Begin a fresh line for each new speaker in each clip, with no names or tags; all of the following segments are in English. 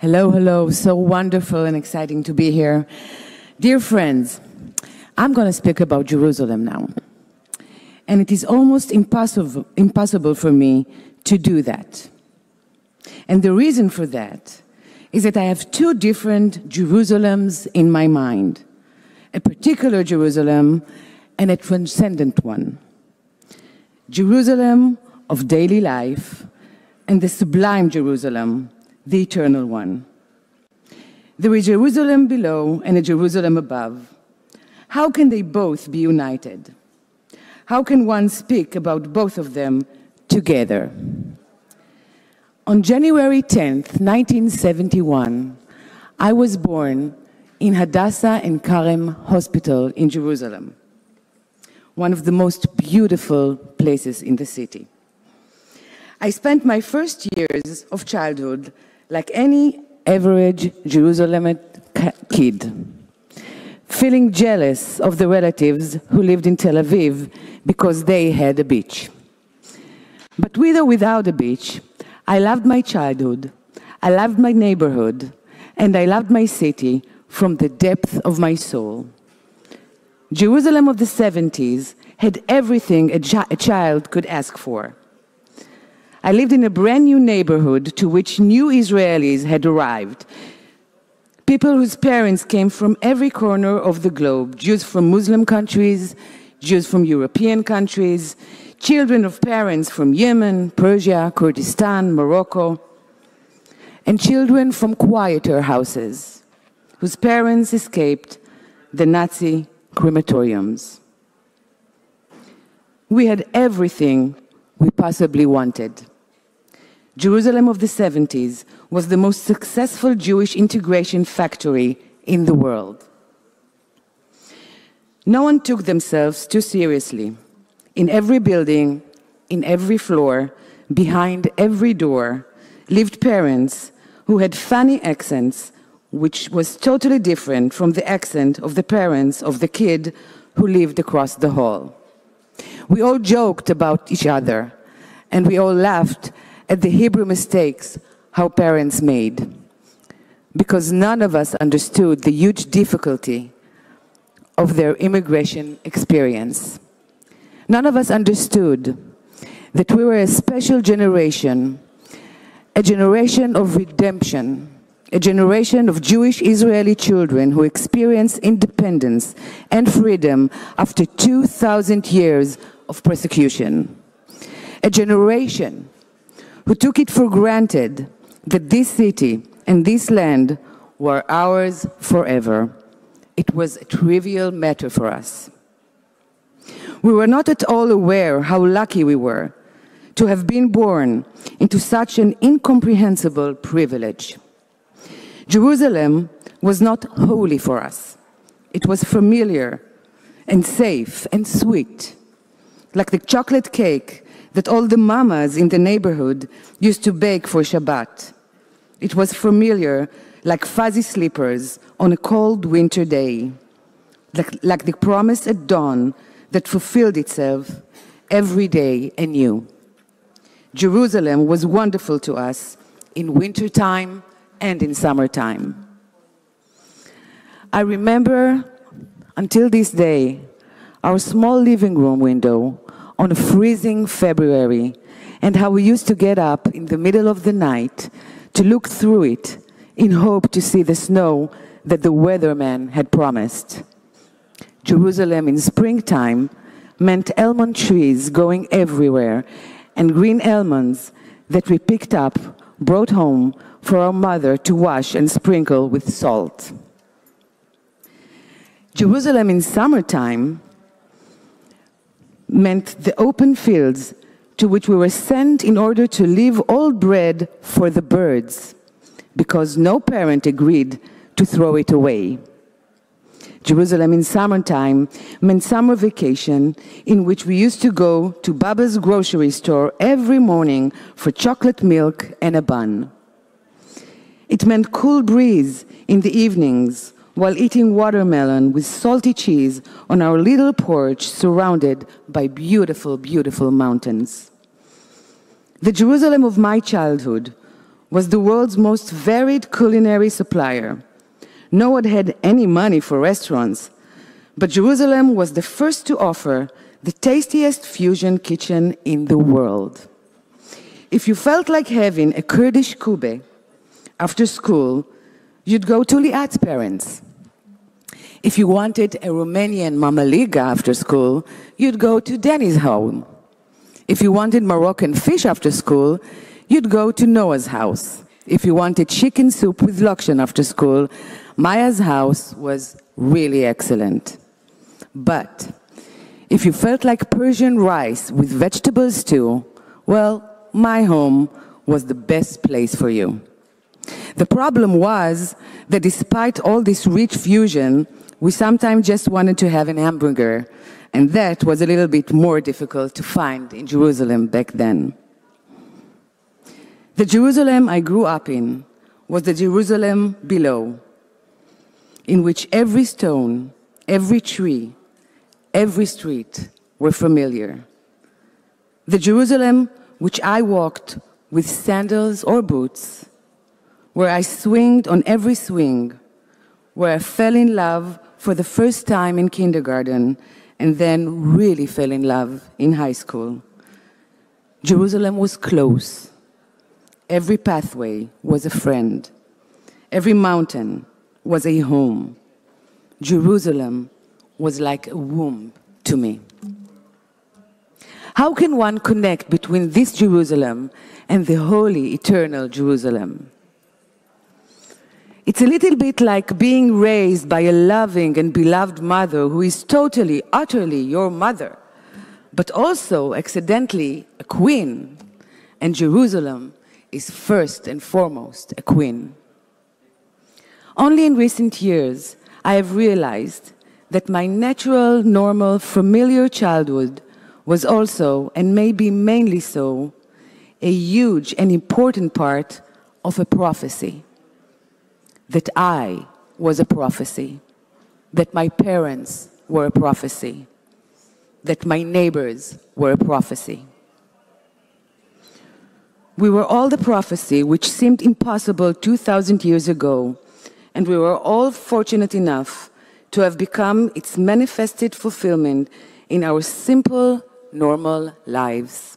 Hello, hello. So wonderful and exciting to be here. Dear friends, I'm going to speak about Jerusalem now. And it is almost impossible for me to do that. And the reason for that is that I have two different Jerusalems in my mind. A particular Jerusalem and a transcendent one. Jerusalem of daily life and the sublime Jerusalem, the eternal one. There is Jerusalem below and a Jerusalem above. How can they both be united? How can one speak about both of them together? On January 10th, 1971, I was born in Hadassah and Karem Hospital in Jerusalem, one of the most beautiful places in the city. I spent my first years of childhood like any average Jerusalem kid, feeling jealous of the relatives who lived in Tel Aviv because they had a beach. But with or without a beach, I loved my childhood, I loved my neighborhood, and I loved my city from the depth of my soul. Jerusalem of the 70s had everything a child could ask for. I lived in a brand new neighborhood to which new Israelis had arrived. People whose parents came from every corner of the globe, Jews from Muslim countries, Jews from European countries, children of parents from Yemen, Persia, Kurdistan, Morocco, and children from quieter houses, whose parents escaped the Nazi crematoriums. We had everything we possibly wanted. Jerusalem of the 70s was the most successful Jewish integration factory in the world. No one took themselves too seriously. In every building, in every floor, behind every door, lived parents who had funny accents, which was totally different from the accent of the parents of the kid who lived across the hall. We all joked about each other, and we all laughed at the Hebrew mistakes our parents made, because none of us understood the huge difficulty of their immigration experience. None of us understood that we were a special generation, a generation of redemption, a generation of Jewish Israeli children who experienced independence and freedom after 2,000 years of persecution. A generation who took it for granted that this city and this land were ours forever. It was a trivial matter for us. We were not at all aware how lucky we were to have been born into such an incomprehensible privilege. Jerusalem was not holy for us. It was familiar and safe and sweet, like the chocolate cake that all the mamas in the neighborhood used to bake for Shabbat. It was familiar like fuzzy slippers on a cold winter day, like the promise at dawn that fulfilled itself every day anew. Jerusalem was wonderful to us in wintertime and in summertime. I remember, until this day, our small living room window on a freezing February, and how we used to get up in the middle of the night to look through it in hope to see the snow that the weatherman had promised. Jerusalem in springtime meant almond trees going everywhere and green almonds that we picked up, brought home for our mother to wash and sprinkle with salt. Jerusalem in summertime meant the open fields to which we were sent in order to leave all bread for the birds, because no parent agreed to throw it away. Jerusalem in summertime meant summer vacation in which we used to go to Baba's grocery store every morning for chocolate milk and a bun. It meant cool breeze in the evenings while eating watermelon with salty cheese on our little porch surrounded by beautiful, beautiful mountains. The Jerusalem of my childhood was the world's most varied culinary supplier. No one had any money for restaurants, but Jerusalem was the first to offer the tastiest fusion kitchen in the world. If you felt like having a Kurdish kube after school, you'd go to Liat's parents. If you wanted a Romanian mamaliga after school, you'd go to Danny's home. If you wanted Moroccan fish after school, you'd go to Noah's house. If you wanted chicken soup with lokshen after school, Maya's house was really excellent. But if you felt like Persian rice with vegetable stew, well, my home was the best place for you. The problem was that despite all this rich fusion, we sometimes just wanted to have an hamburger, and that was a little bit more difficult to find in Jerusalem back then. The Jerusalem I grew up in was the Jerusalem below, in which every stone, every tree, every street were familiar. The Jerusalem which I walked with sandals or boots, where I swinged on every swing, where I fell in love for the first time in kindergarten and then really fell in love in high school. Jerusalem was close. Every pathway was a friend. Every mountain was a home. Jerusalem was like a womb to me. How can one connect between this Jerusalem and the holy, eternal Jerusalem? It's a little bit like being raised by a loving and beloved mother who is totally, utterly your mother, but also accidentally a queen. And Jerusalem is first and foremost a queen. Only in recent years, I have realized that my natural, normal, familiar childhood was also, and maybe mainly so, a huge and important part of a prophecy. That I was a prophecy, that my parents were a prophecy, that my neighbors were a prophecy. We were all the prophecy which seemed impossible 2,000 years ago, and we were all fortunate enough to have become its manifested fulfillment in our simple, normal lives.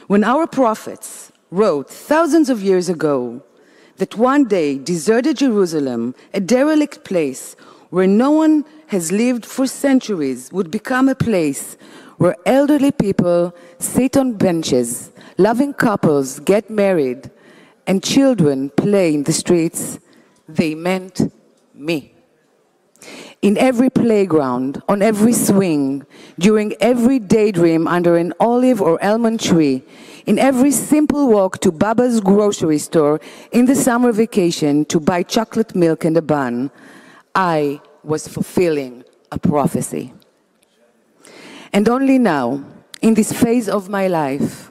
When our prophets wrote thousands of years ago that one day deserted Jerusalem, a derelict place where no one has lived for centuries, would become a place where elderly people sit on benches, loving couples get married, and children play in the streets, they meant me. In every playground, on every swing, during every daydream under an olive or almond tree, in every simple walk to Baba's grocery store in the summer vacation to buy chocolate milk and a bun, I was fulfilling a prophecy. And only now, in this phase of my life,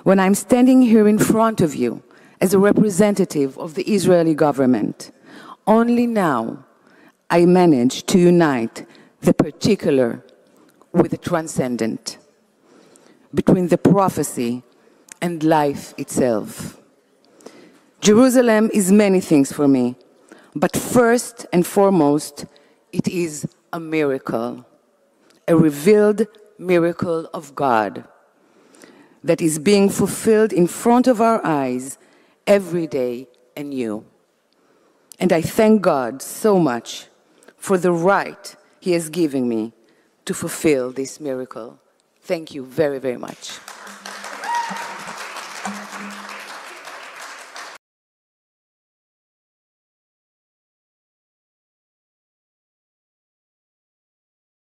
when I'm standing here in front of you as a representative of the Israeli government, only now I manage to unite the particular with the transcendent, between the prophecy and life itself. Jerusalem is many things for me, but first and foremost, it is a miracle, a revealed miracle of God that is being fulfilled in front of our eyes every day anew. And I thank God so much for the right He has given me to fulfill this miracle. Thank you very, very much.